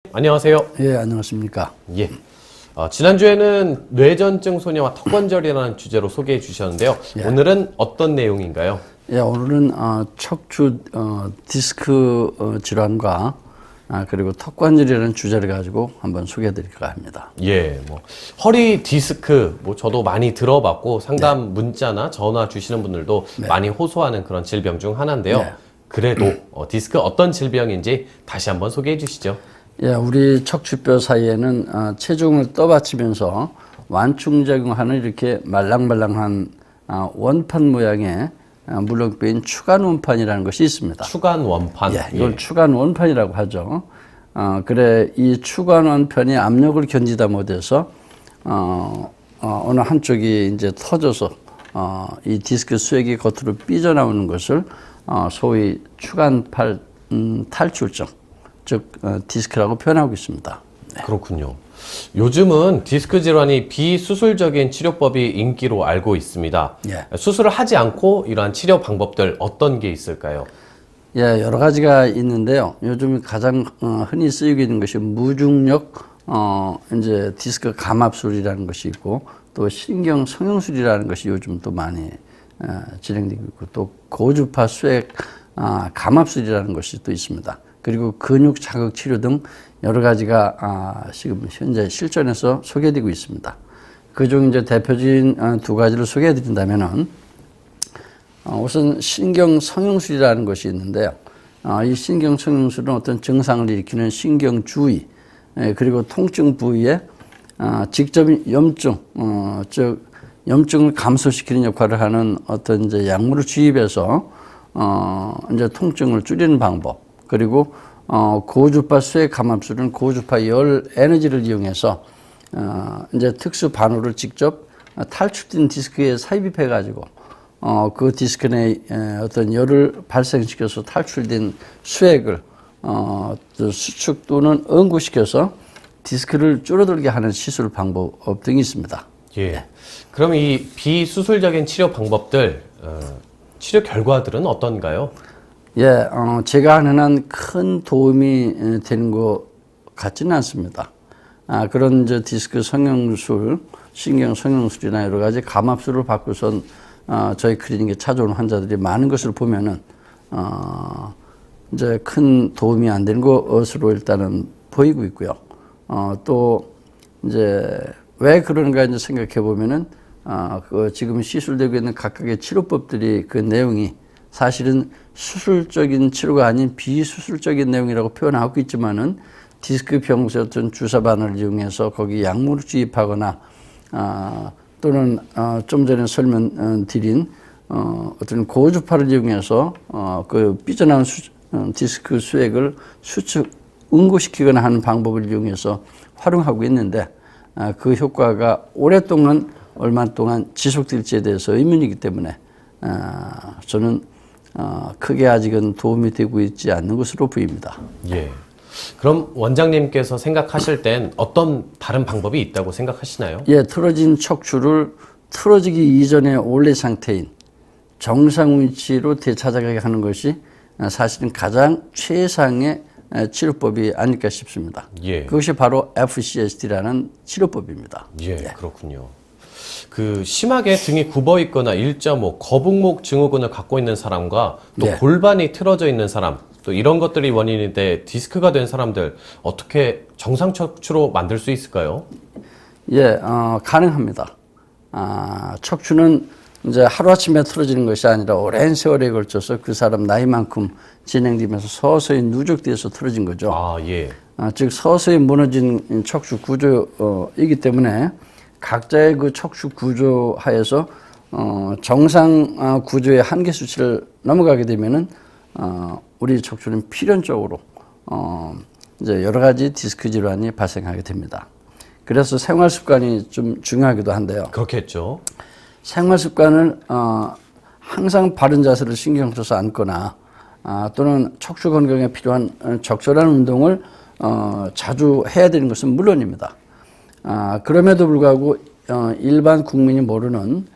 안녕하세요. 예, 안녕하십니까. 예. 지난주에는 뇌전증 소녀와 턱관절이라는 주제로 소개해 주셨는데요. 예. 오늘은 어떤 내용인가요? 예, 오늘은 척추 디스크 질환과 그리고 턱관절이라는 주제를 가지고 한번 소개해 드릴까 합니다. 예, 허리 디스크, 저도 많이 들어봤고 상담 문자나 전화 주시는 분들도 많이 호소하는 그런 질병 중 하나인데요. 네. 그래도 디스크 어떤 질병인지 다시 한번 소개해 주시죠. 예, 우리 척추뼈 사이에는 체중을 떠받치면서 완충작용하는 이렇게 말랑말랑한 원판 모양의 물렁뼈인 추간 원판이라는 것이 있습니다. 추간 원판. 예, 이걸 추간 원판이라고 하죠. 그래 이 추간 원판이 압력을 견디다 못해서 어느 한쪽이 이제 터져서 이 디스크 수액이 겉으로 삐져나오는 것을 소위 추간팔 탈출증, 즉 디스크라고 표현하고 있습니다. 네. 그렇군요. 요즘은 디스크 질환이 비수술적인 치료법이 인기로 알고 있습니다. 예. 수술을 하지 않고 이러한 치료 방법들 어떤 게 있을까요? 예, 여러 가지가 있는데요. 요즘 가장 흔히 쓰이고 있는 것이 무중력 이제 디스크 감압술이라는 것이 있고, 또 신경 성형술이라는 것이 요즘 또 많이 진행되고 있고, 또 고주파 수액 감압술이라는 것이 또 있습니다. 그리고 근육 자극 치료 등 여러 가지가 지금 현재 실전에서 소개되고 있습니다. 그중 이제 대표적인 두 가지를 소개해 드린다면은 우선 신경 성형술이라는 것이 있는데요. 이 신경 성형술은 어떤 증상을 일으키는 신경 주위 그리고 통증 부위에 직접 염증, 즉 염증을 감소시키는 역할을 하는 어떤 이제 약물을 주입해서 이제 통증을 줄이는 방법. 그리고 고주파 수액 감압술은 고주파 열 에너지를 이용해서 이제 특수 반호를 직접 탈출된 디스크에 삽입해 가지고 그 디스크 내에 어떤 열을 발생시켜서 탈출된 수액을 수축 또는 응고시켜서 디스크를 줄어들게 하는 시술 방법 등이 있습니다. 예. 네. 그럼 이 비수술적인 치료 방법들, 치료 결과들은 어떤가요? 예, 제가 하는 한 큰 도움이 되는 것 같지는 않습니다. 그런 이제 디스크 성형술, 신경 성형술이나 여러 가지 감압술을 받고선 저희 클리닉에 찾아오는 환자들이 많은 것을 보면은 이제 큰 도움이 안 되는 것으로 일단은 보이고 있고요. 또 이제 왜 그런가 이제 생각해 보면은 그 지금 시술되고 있는 각각의 치료법들이 그 내용이 사실은 수술적인 치료가 아닌 비수술적인 내용이라고 표현하고 있지만은 디스크 병수의 어떤 주사 바늘을 이용해서 거기 약물을 주입하거나 또는 좀 전에 설명드린 어떤 고주파를 이용해서 그 삐져나온 디스크 수액을 수축 응고시키거나 하는 방법을 이용해서 활용하고 있는데 그 효과가 오랫동안 얼마 동안 지속될지에 대해서 의문이기 때문에 저는 크게 아직은 도움이 되고 있지 않는 것으로 보입니다. 예. 그럼 원장님께서 생각하실 땐 어떤 다른 방법이 있다고 생각하시나요? 예, 틀어진 척추를 틀어지기 이전의 원래 상태인 정상 위치로 되찾아가게 하는 것이 사실은 가장 최상의 치료법이 아닐까 싶습니다. 예. 그것이 바로 FCST라는 치료법입니다. 예, 그렇군요. 그 심하게 등이 굽어 있거나 1.5 거북목 증후군을 갖고 있는 사람과 또 네. 골반이 틀어져 있는 사람, 또 이런 것들이 원인인데 디스크가 된 사람들 어떻게 정상 척추로 만들 수 있을까요? 예, 가능합니다. 척추는 이제 하루아침에 틀어지는 것이 아니라 오랜 세월에 걸쳐서 그 사람 나이만큼 진행되면서 서서히 누적돼서 틀어진 거죠. 예. 즉 서서히 무너진 척추 구조이기 때문에 각자의 그 척추 구조 하에서 정상 구조의 한계 수치를 넘어가게 되면은 우리 척추는 필연적으로 이제 여러 가지 디스크 질환이 발생하게 됩니다. 그래서 생활 습관이 좀 중요하기도 한데요. 그렇겠죠. 생활 습관을 항상 바른 자세를 신경 써서 앉거나 또는 척추 건강에 필요한 적절한 운동을 자주 해야 되는 것은 물론입니다. 그럼에도 불구하고 일반 국민이 모르는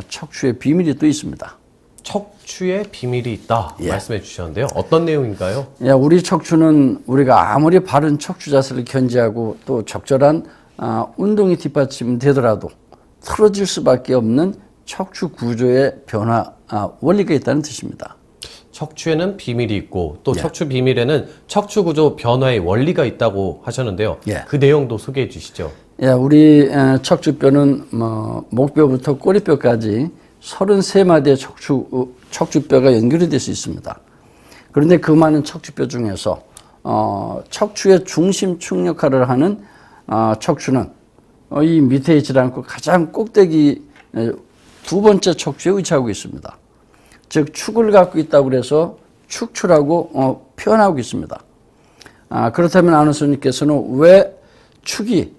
척추의 비밀이 또 있습니다. 척추에 비밀이 있다 예. 말씀해 주셨는데요. 어떤 내용인가요? 예, 우리 척추는 우리가 아무리 바른 척추 자세를 견지하고 또 적절한 운동이 뒷받침되더라도 틀어질 수밖에 없는 척추 구조의 변화 원리가 있다는 뜻입니다. 척추에는 비밀이 있고 또 예. 척추 비밀에는 척추 구조 변화의 원리가 있다고 하셨는데요. 예. 그 내용도 소개해 주시죠. 예, 우리 척추뼈는 목뼈부터 꼬리뼈까지 33마디의 척추뼈가 연결이 될 수 있습니다. 그런데 그 많은 척추뼈 중에서 척추의 중심축 역할을 하는 척추는 이 밑에 있지 않고 가장 꼭대기 두 번째 척추에 위치하고 있습니다. 즉 축을 갖고 있다고 해서 축추라고 표현하고 있습니다. 그렇다면 아나운서님께서는 왜 축이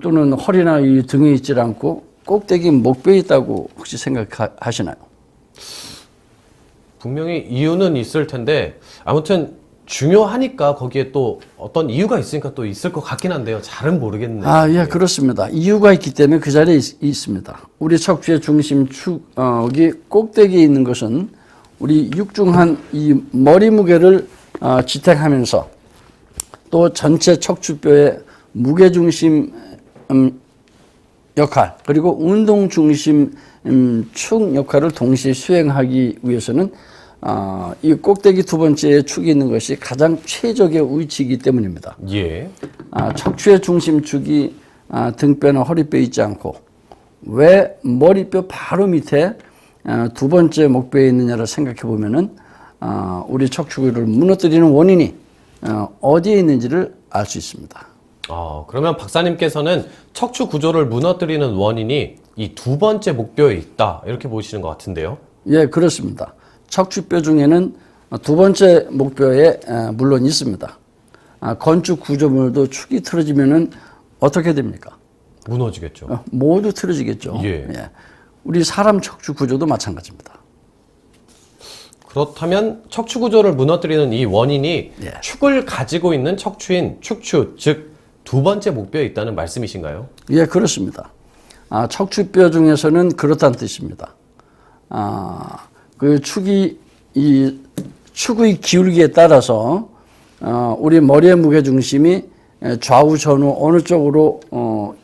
또는 허리나 이 등에 있지 않고 꼭대기 목뼈에 있다고 혹시 생각하시나요? 분명히 이유는 있을 텐데 아무튼 중요하니까 거기에 또 어떤 이유가 있으니까 또 있을 것 같긴 한데요. 잘은 모르겠네요. 예, 그렇습니다. 이유가 있기 때문에 그 자리에 있습니다. 우리 척추의 중심 축이 꼭대기에 있는 것은 우리 육중한 이 머리 무게를 지탱하면서 또 전체 척추뼈의 무게 중심 역할 그리고 운동 중심 축 역할을 동시에 수행하기 위해서는 이 꼭대기 두 번째 축이 있는 것이 가장 최적의 위치이기 때문입니다. 예. 척추의 중심축이 등뼈나 허리뼈에 있지 않고 왜 머리뼈 바로 밑에 두 번째 목뼈에 있느냐를 생각해 보면은 우리 척추를 무너뜨리는 원인이 어디에 있는지를 알 수 있습니다. 그러면 박사님께서는 척추 구조를 무너뜨리는 원인이 이 두 번째 목뼈에 있다 이렇게 보시는 것 같은데요. 예, 그렇습니다. 척추뼈 중에는 두 번째 목뼈에 물론 있습니다. 건축 구조물도 축이 틀어지면은 어떻게 됩니까? 무너지겠죠. 모두 틀어지겠죠. 예. 우리 사람 척추 구조도 마찬가지입니다. 그렇다면 척추 구조를 무너뜨리는 이 원인이 예. 축을 가지고 있는 척추인 축추, 즉 두 번째 목뼈에 있다는 말씀이신가요? 예, 그렇습니다. 척추뼈 중에서는 그렇다는 뜻입니다. 그 축의 기울기에 따라서 우리 머리의 무게 중심이 좌우 전후 어느 쪽으로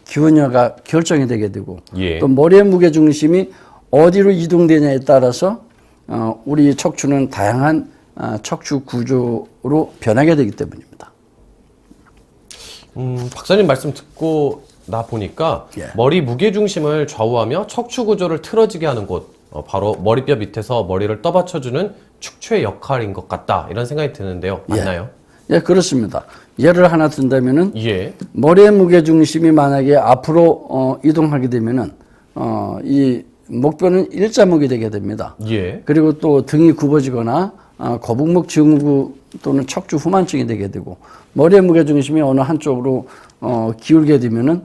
기울냐가 결정이 되게 되고 예. 또 머리의 무게 중심이 어디로 이동되냐에 따라서 우리 척추는 다양한 척추 구조로 변하게 되기 때문입니다. 박사님 말씀 듣고 나 보니까 예. 머리 무게 중심을 좌우하며 척추 구조를 틀어지게 하는 곳, 바로 머리뼈 밑에서 머리를 떠받쳐주는 축추의 역할인 것 같다 이런 생각이 드는데요. 맞나요? 예, 그렇습니다. 예를 하나 든다면은 예. 머리의 무게 중심이 만약에 앞으로 이동하게 되면은 이 목뼈는 일자목이 되게 됩니다. 예. 그리고 또 등이 굽어지거나 거북목 증후 또는 척추 후만증이 되게 되고 머리의 무게 중심이 어느 한쪽으로 기울게 되면은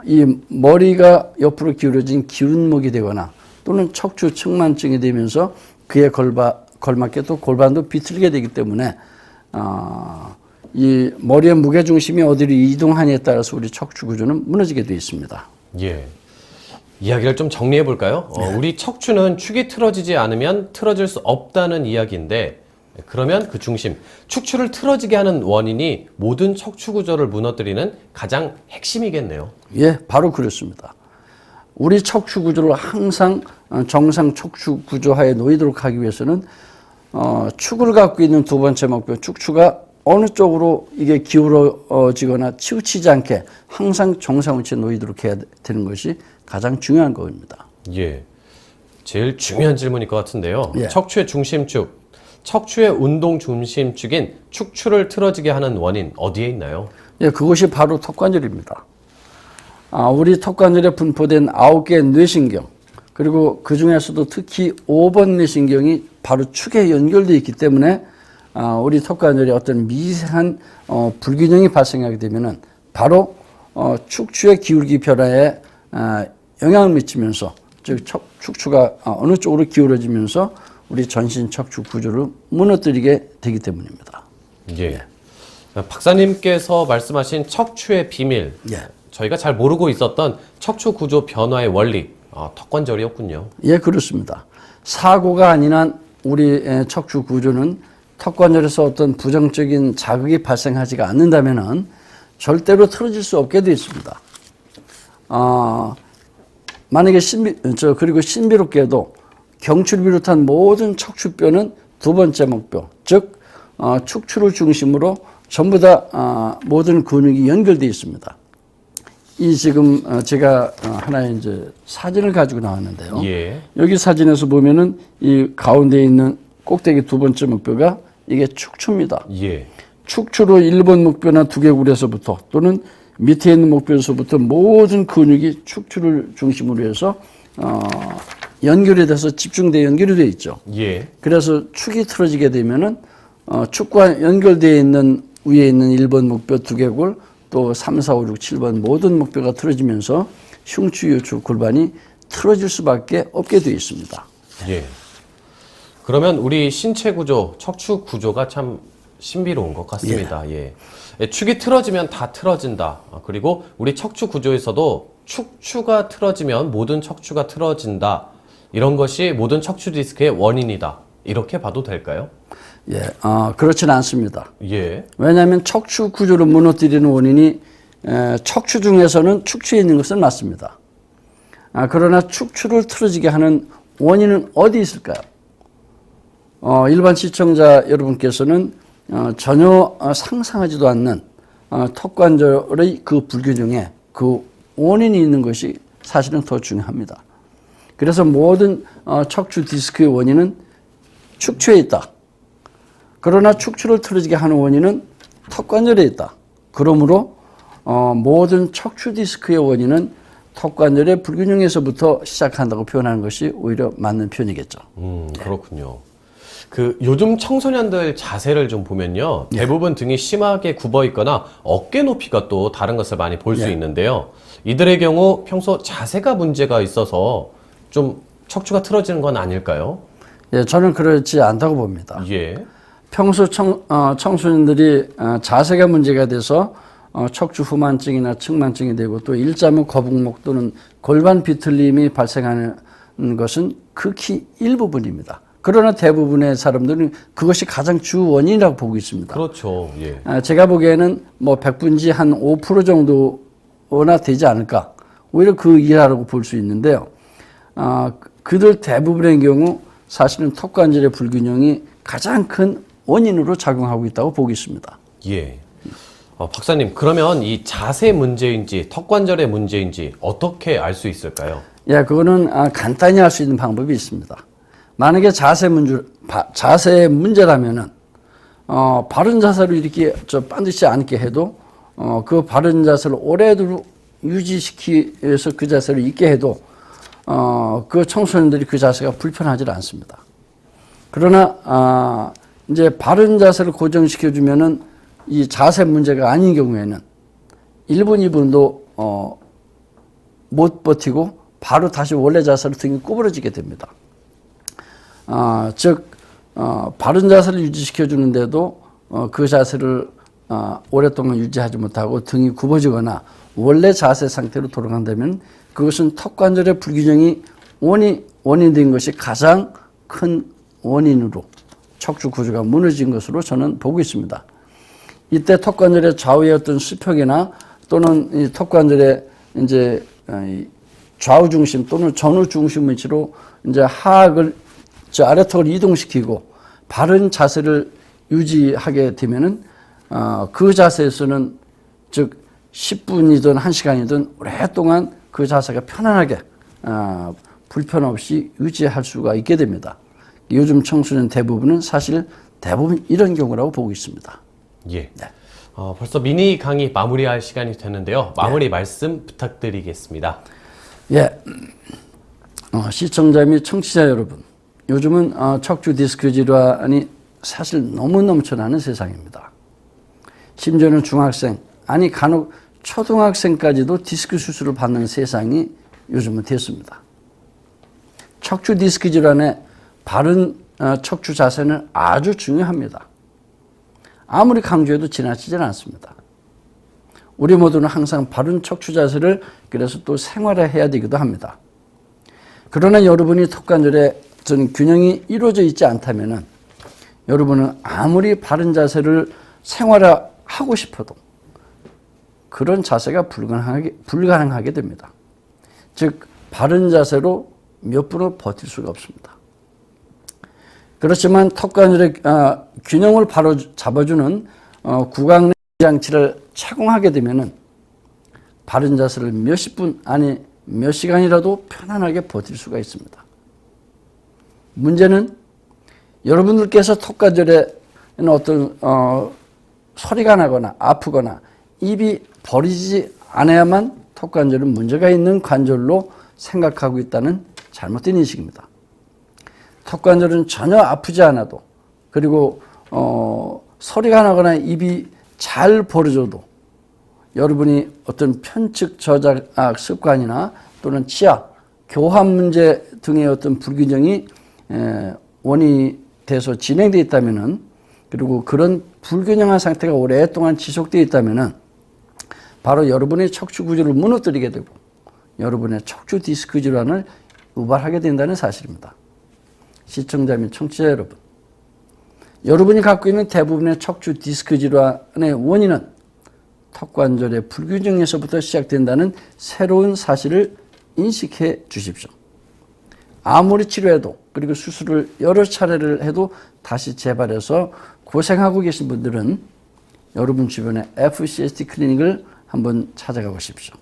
이 머리가 옆으로 기울어진 기운목이 되거나 또는 척추 측만증이 되면서 그에 걸맞게 또 골반도 비틀게 되기 때문에 이 머리의 무게 중심이 어디로 이동하냐에 따라서 우리 척추 구조는 무너지게 되어 있습니다. 예. 이야기를 좀 정리해 볼까요? 우리 척추는 축이 틀어지지 않으면 틀어질 수 없다는 이야기인데 그러면 그 중심, 축추를 틀어지게 하는 원인이 모든 척추 구조를 무너뜨리는 가장 핵심이겠네요. 예, 바로 그렇습니다. 우리 척추 구조를 항상 정상 척추 구조하에 놓이도록 하기 위해서는 축을 갖고 있는 두 번째 목표, 축추가 어느 쪽으로 이게 기울어지거나 치우치지 않게 항상 정상 위치에 놓이도록 해야 되는 것이 가장 중요한 겁니다. 예. 제일 중요한 질문일 것 같은데요. 예. 척추의 중심축, 척추의 운동 중심축인 축추를 틀어지게 하는 원인 어디에 있나요? 예, 그것이 바로 턱관절입니다. 우리 턱관절에 분포된 9개의 뇌신경, 그리고 그 중에서도 특히 5번 뇌신경이 바로 축에 연결되어 있기 때문에 우리 턱관절에 어떤 미세한 불균형이 발생하게 되면은 바로 축추의 기울기 변화에 영향을 미치면서 즉 축추가 어느 쪽으로 기울어지면서 우리 전신 척추 구조를 무너뜨리게 되기 때문입니다. 예. 박사님께서 말씀하신 척추의 비밀, 예. 저희가 잘 모르고 있었던 척추 구조 변화의 원리, 턱관절이었군요. 예, 그렇습니다. 사고가 아닌 한 우리 척추 구조는 턱관절에서 어떤 부정적인 자극이 발생하지가 않는다면은 절대로 틀어질 수 없게 되어 있습니다. 만약에 그리고 신비롭게도 경추를 비롯한 모든 척추뼈는 두 번째 목뼈, 즉 축추를 중심으로 전부 다 모든 근육이 연결되어 있습니다. 이 지금 제가 하나의 이제 사진을 가지고 나왔는데요. 예. 여기 사진에서 보면은 이 가운데 있는 꼭대기 두 번째 목뼈가 이게 축추입니다. 예. 축추로 1번 목뼈나 두개골에서부터 또는 밑에 있는 목뼈에서부터 모든 근육이 축추를 중심으로 해서 연결이 돼서 집중되어 연결이 되어 있죠. 예. 그래서 축이 틀어지게 되면은 축과 연결되어 있는 위에 있는 1번 목뼈 두개골 또 3, 4, 5, 6, 7번 모든 목뼈가 틀어지면서 흉추, 요추, 골반이 틀어질 수밖에 없게 되어 있습니다. 예. 그러면 우리 신체 구조, 척추 구조가 참 신비로운 것 같습니다. 예. 축이 틀어지면 다 틀어진다. 그리고 우리 척추 구조에서도 축추가 틀어지면 모든 척추가 틀어진다. 이런 것이 모든 척추 디스크의 원인이다. 이렇게 봐도 될까요? 예, 그렇지는 않습니다. 예. 왜냐하면 척추 구조를 무너뜨리는 원인이 척추 중에서는 축추에 있는 것은 맞습니다. 그러나 축추를 틀어지게 하는 원인은 어디 있을까요? 일반 시청자 여러분께서는 전혀 상상하지도 않는 턱관절의 그 불균형에 그 원인이 있는 것이 사실은 더 중요합니다. 그래서 모든 척추 디스크의 원인은 축추에 있다. 그러나 축추를 틀어지게 하는 원인은 턱관절에 있다. 그러므로 모든 척추 디스크의 원인은 턱관절의 불균형에서부터 시작한다고 표현하는 것이 오히려 맞는 표현이겠죠. 그렇군요. 요즘 청소년들 자세를 좀 보면요. 대부분 등이 심하게 굽어 있거나 어깨 높이가 또 다른 것을 많이 볼 수 있는데요. 이들의 경우 평소 자세가 문제가 있어서 좀 척추가 틀어지는 건 아닐까요? 예, 저는 그렇지 않다고 봅니다. 예. 평소 청소년들이 자세가 문제가 돼서 척추 후만증이나 측만증이 되고 또 일자목, 거북목 또는 골반 비틀림이 발생하는 것은 극히 일부분입니다. 그러나 대부분의 사람들은 그것이 가장 주 원인이라고 보고 있습니다. 그렇죠. 예. 제가 보기에는 뭐 100분지 한 5% 정도나 되지 않을까. 오히려 그 이하라고 볼 수 있는데요. 그들 대부분의 경우 사실은 턱관절의 불균형이 가장 큰 원인으로 작용하고 있다고 보고 있습니다. 예. 박사님, 그러면 이 자세 문제인지 턱관절의 문제인지 어떻게 알 수 있을까요? 예, 그거는 간단히 할 수 있는 방법이 있습니다. 만약에 자세의 문제라면은 바른 자세로 이렇게 반드시 앉게 해도 그 바른 자세를 오래도록 유지시키면서 그 자세를 있게 해도 그 청소년들이 그 자세가 불편하지 않습니다. 그러나 이제 바른 자세를 고정시켜 주면은 이 자세 문제가 아닌 경우에는 1분, 2분도 못 버티고 바로 다시 원래 자세로 등이 구부러지게 됩니다. 즉 바른 자세를 유지시켜 주는데도 그 자세를 오랫동안 유지하지 못하고 등이 굽어지거나 원래 자세 상태로 돌아간다면 그것은 턱관절의 불균형이 원인된 것이 가장 큰 원인으로 척추 구조가 무너진 것으로 저는 보고 있습니다. 이때 턱관절의 좌우의 어떤 수평이나 또는 이 턱관절의 이제 좌우 중심 또는 전후 중심 위치로 이제 하악을 아래턱을 이동시키고 바른 자세를 유지하게 되면은 그 자세에서는 즉 10분이든 1시간이든 오랫동안 그 자세가 편안하게 불편 없이 유지할 수가 있게 됩니다. 요즘 청소년 대부분은 사실 대부분 이런 경우라고 보고 있습니다. 예. 네. 벌써 미니 강의 마무리할 시간이 됐는데요. 마무리 말씀 부탁드리겠습니다. 예. 시청자 및 청취자 여러분, 요즘은 척추 디스크 질환이 사실 너무 넘쳐나는 세상입니다. 심지어는 중학생, 아니 간혹 초등학생까지도 디스크 수술을 받는 세상이 요즘은 됐습니다. 척추 디스크 질환의 바른 척추 자세는 아주 중요합니다. 아무리 강조해도 지나치지는 않습니다. 우리 모두는 항상 바른 척추 자세를 그래서 또 생활화해야 되기도 합니다. 그러나 여러분이 턱관절에 어떤 균형이 이루어져 있지 않다면은 여러분은 아무리 바른 자세를 생활하고 싶어도 그런 자세가 불가능하게 됩니다. 즉 바른 자세로 몇 분을 버틸 수가 없습니다. 그렇지만 턱관절의 균형을 바로 잡아주는 구강 장치를 착용하게 되면은 바른 자세를 몇십 분 아니 몇 시간이라도 편안하게 버틸 수가 있습니다. 문제는 여러분들께서 턱관절에 어떤 소리가 나거나 아프거나 입이 벌어지지 않아야만 턱관절은 문제가 있는 관절로 생각하고 있다는 잘못된 인식입니다. 턱관절은 전혀 아프지 않아도 그리고 소리가 나거나 입이 잘 벌어져도 여러분이 어떤 편측 저작 습관이나 또는 치아, 교합 문제 등의 어떤 불균형이 원인이 돼서 진행되어 있다면은 그리고 그런 불균형한 상태가 오랫동안 지속되어 있다면은 바로 여러분의 척추 구조를 무너뜨리게 되고 여러분의 척추 디스크 질환을 유발하게 된다는 사실입니다. 시청자 및 청취자 여러분, 여러분이 갖고 있는 대부분의 척추 디스크 질환의 원인은 턱관절의 불균형에서부터 시작된다는 새로운 사실을 인식해 주십시오. 아무리 치료해도 그리고 수술을 여러 차례를 해도 다시 재발해서 고생하고 계신 분들은 여러분 주변의 FCST 클리닉을 한번 찾아가 보십시오.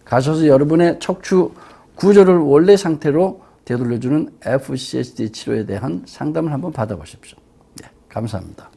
가셔서 여러분의 척추 구조를 원래 상태로 되돌려주는 FCST 치료에 대한 상담을 한번 받아보십시오. 네, 감사합니다.